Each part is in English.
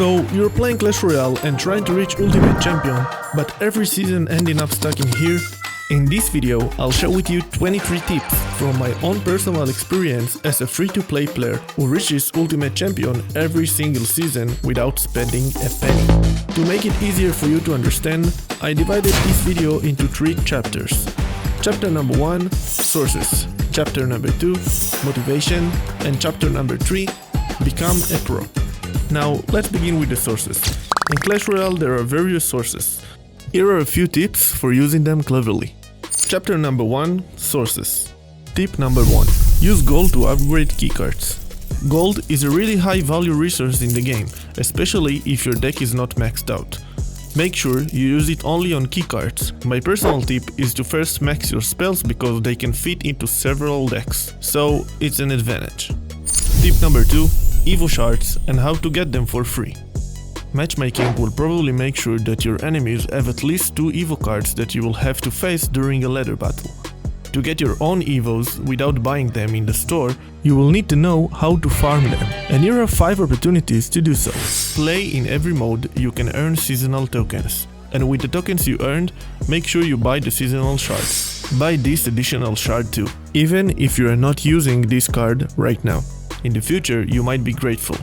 So, you're playing Clash Royale and trying to reach Ultimate Champion, but every season ending up stuck in here? In this video, I'll share with you 23 tips from my own personal experience as a free-to-play player who reaches Ultimate Champion every single season without spending a penny. To make it easier for you to understand, I divided this video into 3 chapters. Chapter number 1, Sources. Chapter number 2, Motivation. And chapter number 3, Become a Pro. Now, let's begin with the sources. In Clash Royale there are various sources. Here are a few tips for using them cleverly. Chapter number 1, Sources. Tip number 1. Use gold to upgrade keycards. Gold is a really high value resource in the game, especially if your deck is not maxed out. Make sure you use it only on keycards. My personal tip is to first max your spells because they can fit into several decks, so it's an advantage. Tip number 2. Evo shards and how to get them for free. Matchmaking will probably make sure that your enemies have at least 2 Evo cards that you will have to face during a ladder battle. To get your own Evos without buying them in the store, you will need to know how to farm them, and here are 5 opportunities to do so. Play in every mode you can earn seasonal tokens, and with the tokens you earned, make sure you buy the seasonal shards. Buy this additional shard too, even if you are not using this card right now. In the future, you might be grateful.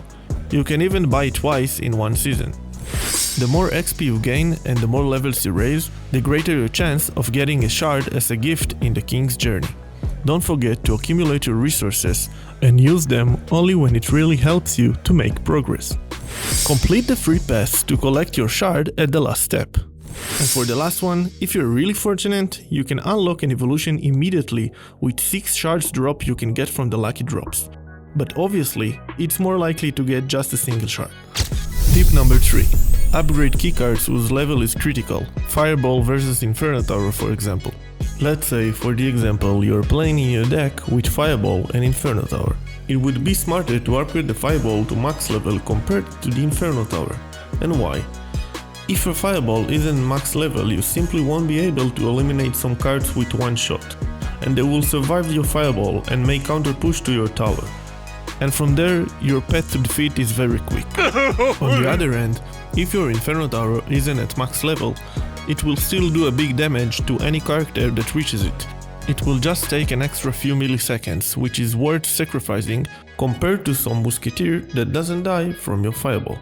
You can even buy twice in one season. The more XP you gain and the more levels you raise, the greater your chance of getting a shard as a gift in the King's Journey. Don't forget to accumulate your resources and use them only when it really helps you to make progress. Complete the free pass to collect your shard at the last step. And for the last one, if you're really fortunate, you can unlock an evolution immediately with 6 shards drop you can get from the lucky drops. But obviously, it's more likely to get just a single shard. Tip number 3. Upgrade keycards whose level is critical. Fireball versus Inferno Tower, for example. Let's say, for the example, you're playing in your deck with Fireball and Inferno Tower. It would be smarter to upgrade the Fireball to max level compared to the Inferno Tower. And why? If your Fireball isn't max level, you simply won't be able to eliminate some cards with one shot, and they will survive your Fireball and may counter push to your tower. And from there, your path to defeat is very quick. On the other hand, if your Inferno Tower isn't at max level, it will still do a big damage to any character that reaches it. It will just take an extra few milliseconds, which is worth sacrificing compared to some Musketeer that doesn't die from your Fireball.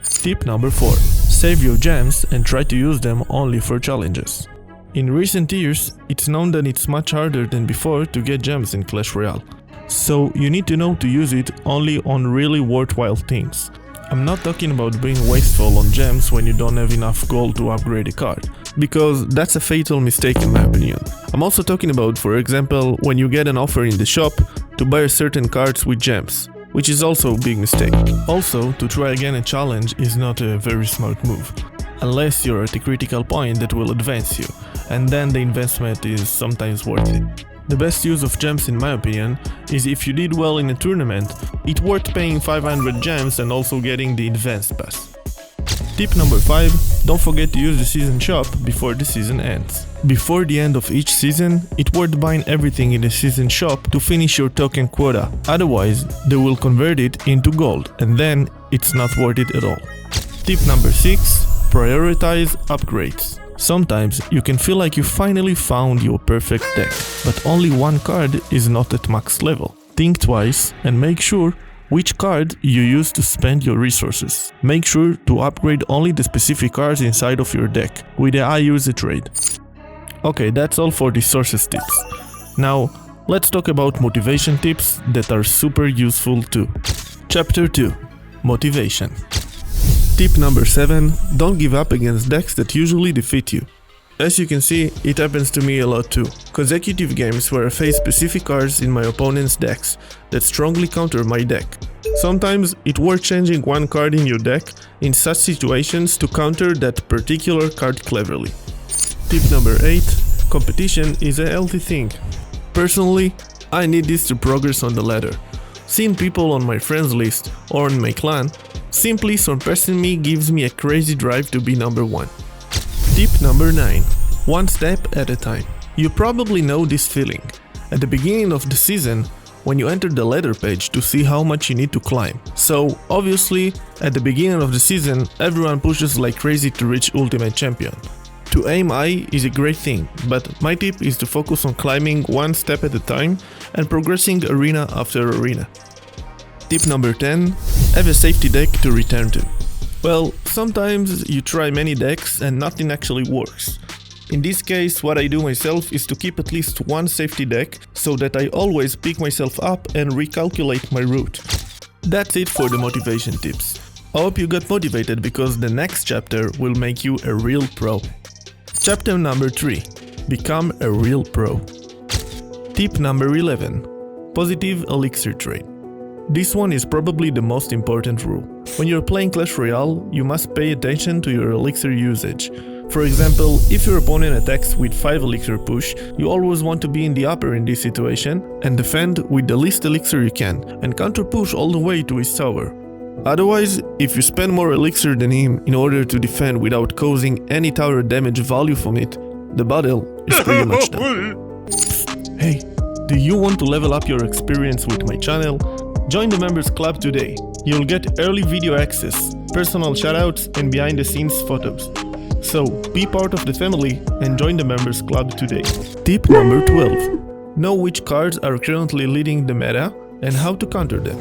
Tip number 4. Save your gems and try to use them only for challenges. In recent years, it's known that it's much harder than before to get gems in Clash Royale. So you need to know to use it only on really worthwhile things. I'm not talking about being wasteful on gems when you don't have enough gold to upgrade a card, because that's a fatal mistake in my opinion. I'm also talking about, for example, when you get an offer in the shop to buy certain cards with gems, which is also a big mistake. Also, to try again a challenge is not a very smart move, unless you're at a critical point that will advance you, and then the investment is sometimes worth it. The best use of gems in my opinion is if you did well in a tournament, it's worth paying 500 gems and also getting the advanced pass. Tip number 5. Don't forget to use the season shop before the season ends. Before the end of each season, it's worth buying everything in the season shop to finish your token quota, otherwise they will convert it into gold and then it's not worth it at all. Tip number 6. Prioritize upgrades. Sometimes you can feel like you finally found your perfect deck, but only one card is not at max level. Think twice and make sure which card you use to spend your resources. Make sure to upgrade only the specific cards inside of your deck with a high usage rate. Okay, that's all for the sources tips. Now, let's talk about motivation tips that are super useful too. Chapter 2. Motivation. Tip number 7. Don't give up against decks that usually defeat you. As you can see, it happens to me a lot too. Consecutive games where I face specific cards in my opponent's decks that strongly counter my deck. Sometimes it's worth changing one card in your deck in such situations to counter that particular card cleverly. Tip number 8. Competition is a healthy thing. Personally, I need this to progress on the ladder. Seeing people on my friends list or on my clan simply surpassing me gives me a crazy drive to be number 1. Tip number 9. One step at a time. You probably know this feeling. At the beginning of the season, when you enter the ladder page to see how much you need to climb. So, obviously, at the beginning of the season, everyone pushes like crazy to reach Ultimate Champion. To aim high is a great thing, but my tip is to focus on climbing one step at a time and progressing arena after arena. Tip number 10. Have a safety deck to return to. Well, sometimes you try many decks and nothing actually works. In this case, what I do myself is to keep at least one safety deck so that I always pick myself up and recalculate my route. That's it for the motivation tips. I hope you got motivated because the next chapter will make you a real pro. Chapter number 3. Become a real pro. Tip number 11. Positive elixir trade. This one is probably the most important rule. When you're playing Clash Royale, you must pay attention to your elixir usage. For example, if your opponent attacks with 5 elixir push, you always want to be in the upper in this situation and defend with the least elixir you can and counter push all the way to his tower. Otherwise, if you spend more elixir than him in order to defend without causing any tower damage value from it, the battle is pretty much done. Hey, do you want to level up your experience with my channel? Join the members club today. You'll get early video access, personal shoutouts and behind the scenes photos. So, be part of the family and join the members club today. Tip number 12. Know which cards are currently leading the meta and how to counter them.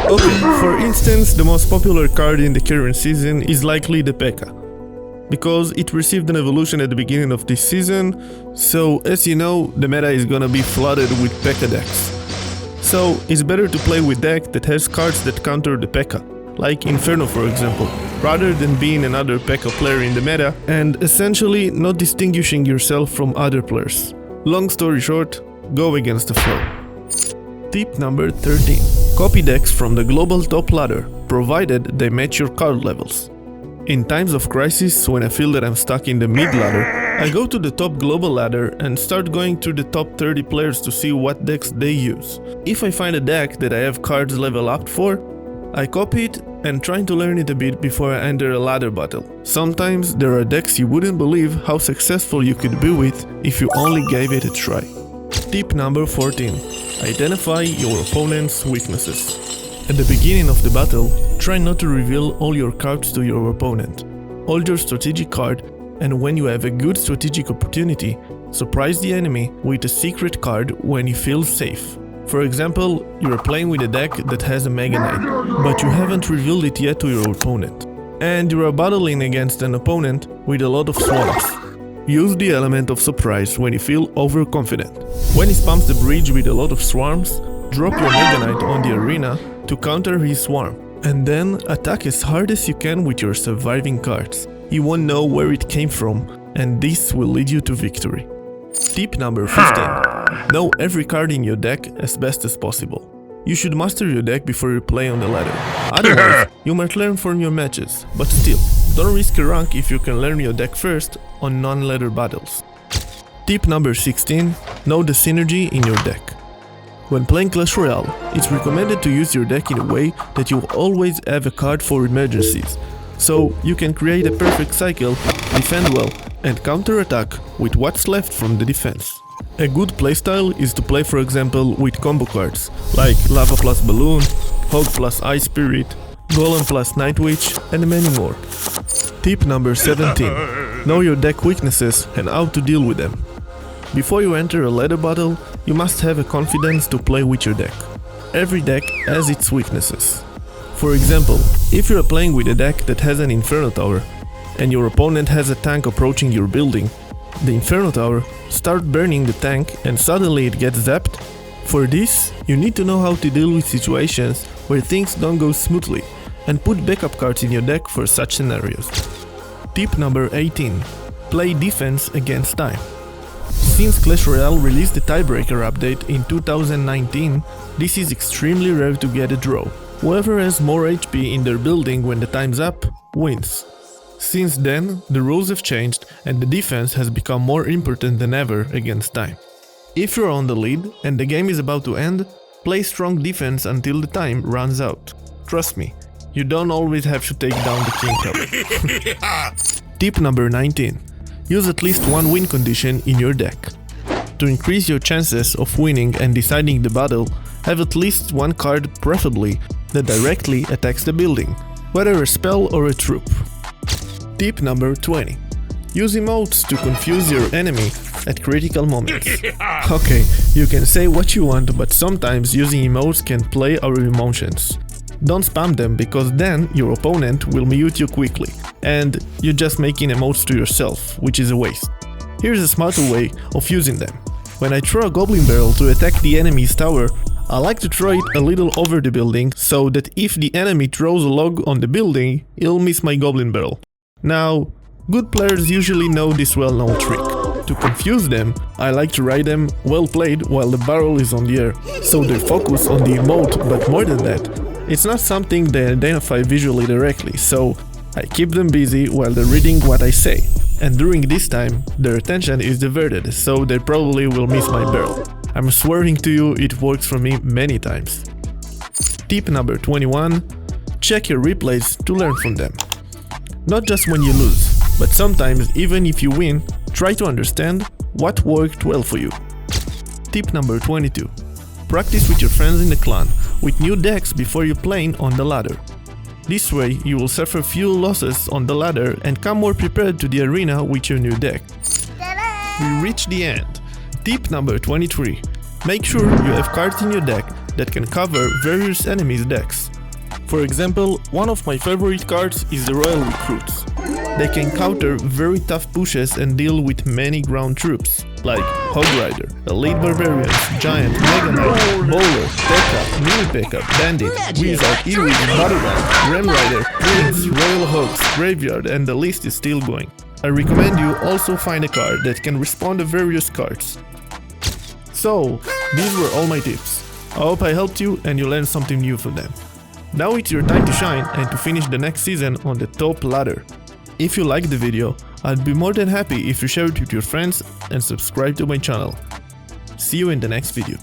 Okay, for instance, the most popular card in the current season is likely the P.E.K.K.A. because it received an evolution at the beginning of this season, so as you know, the meta is gonna be flooded with P.E.K.K.A. decks. So, it's better to play with deck that has cards that counter the P.E.K.K.A. like Inferno for example, rather than being another P.E.K.K.A. player in the meta and essentially not distinguishing yourself from other players. Long story short, go against the flow. Tip number 13. Copy decks from the global top ladder, provided they match your card levels. In times of crisis, when I feel that I'm stuck in the mid ladder, I go to the top global ladder and start going through the top 30 players to see what decks they use. If I find a deck that I have cards level up for, I copy it and try to learn it a bit before I enter a ladder battle. Sometimes there are decks you wouldn't believe how successful you could be with if you only gave it a try. Tip number 14. Identify your opponent's weaknesses. At the beginning of the battle, try not to reveal all your cards to your opponent. Hold your strategic card, and when you have a good strategic opportunity, surprise the enemy with a secret card when you feel safe. For example, you are playing with a deck that has a Mega Knight, but you haven't revealed it yet to your opponent. And you are battling against an opponent with a lot of swarms. Use the element of surprise when you feel overconfident. When he spams the bridge with a lot of swarms, drop your Mega Knight on the arena to counter his swarm, and then attack as hard as you can with your surviving cards. You won't know where it came from, and this will lead you to victory. Tip number 15. Know every card in your deck as best as possible. You should master your deck before you play on the ladder. Otherwise, you might learn from your matches, but still, don't risk a rank if you can learn your deck first on non-ladder battles. Tip number 16. Know the synergy in your deck. When playing Clash Royale, it's recommended to use your deck in a way that you always have a card for emergencies, so you can create a perfect cycle, defend well, and counter-attack with what's left from the defense. A good playstyle is to play for example with combo cards, like Lava plus Balloon, Hog plus Ice Spirit, Golem plus Night Witch, and many more. Tip number 17. Know your deck weaknesses and how to deal with them. Before you enter a ladder battle, you must have a confidence to play with your deck. Every deck has its weaknesses. For example, if you are playing with a deck that has an Inferno Tower, and your opponent has a tank approaching your building, the Inferno Tower starts burning the tank and suddenly it gets zapped. For this, you need to know how to deal with situations where things don't go smoothly, and put backup cards in your deck for such scenarios. Tip number 18. Play defense against time. Since Clash Royale released the Tiebreaker update in 2019, this is extremely rare to get a draw. Whoever has more HP in their building when the time's up, wins. Since then, the rules have changed and the defense has become more important than ever against time. If you're on the lead and the game is about to end, play strong defense until the time runs out. Trust me, you don't always have to take down the king tower. Tip number 19. Use at least one win condition in your deck. To increase your chances of winning and deciding the battle, have at least one card, preferably, that directly attacks the building, whether a spell or a troop. Tip number 20. Use emotes to confuse your enemy at critical moments. Okay, you can say what you want, but sometimes using emotes can play our emotions. Don't spam them, because then your opponent will mute you quickly, and you're just making emotes to yourself, which is a waste. Here's a smarter way of using them. When I throw a goblin barrel to attack the enemy's tower, I like to throw it a little over the building, so that if the enemy throws a log on the building, he'll miss my goblin barrel. Now, good players usually know this well-known trick. To confuse them, I like to write them "well played" while the barrel is on the air, so they focus on the emote, but more than that, it's not something they identify visually directly, so I keep them busy while they're reading what I say. And during this time, their attention is diverted, so they probably will miss my barrel. I'm swearing to you, it works for me many times. Tip number 21. Check your replays to learn from them. Not just when you lose, but sometimes even if you win, try to understand what worked well for you. Tip number 22. Practice with your friends in the clan with new decks before you're playing on the ladder. This way you will suffer few losses on the ladder and come more prepared to the arena with your new deck. We reach the end. Tip number 23. Make sure you have cards in your deck that can cover various enemies' decks. For example, one of my favorite cards is the Royal Recruits. They can counter very tough pushes and deal with many ground troops, like Hog Rider, Elite Barbarians, Giant, Mega Knight, Bowler, Pekka, Mini Pekka, Bandit, Wizard, Eerie, Battleman, Ram Rider, Prince, Royal Hogs, Graveyard, and the list is still going. I recommend you also find a card that can respond to various cards. So, these were all my tips. I hope I helped you and you learned something new from them. Now it's your time to shine and to finish the next season on the top ladder. If you liked the video, I'd be more than happy if you share it with your friends and subscribe to my channel. See you in the next video.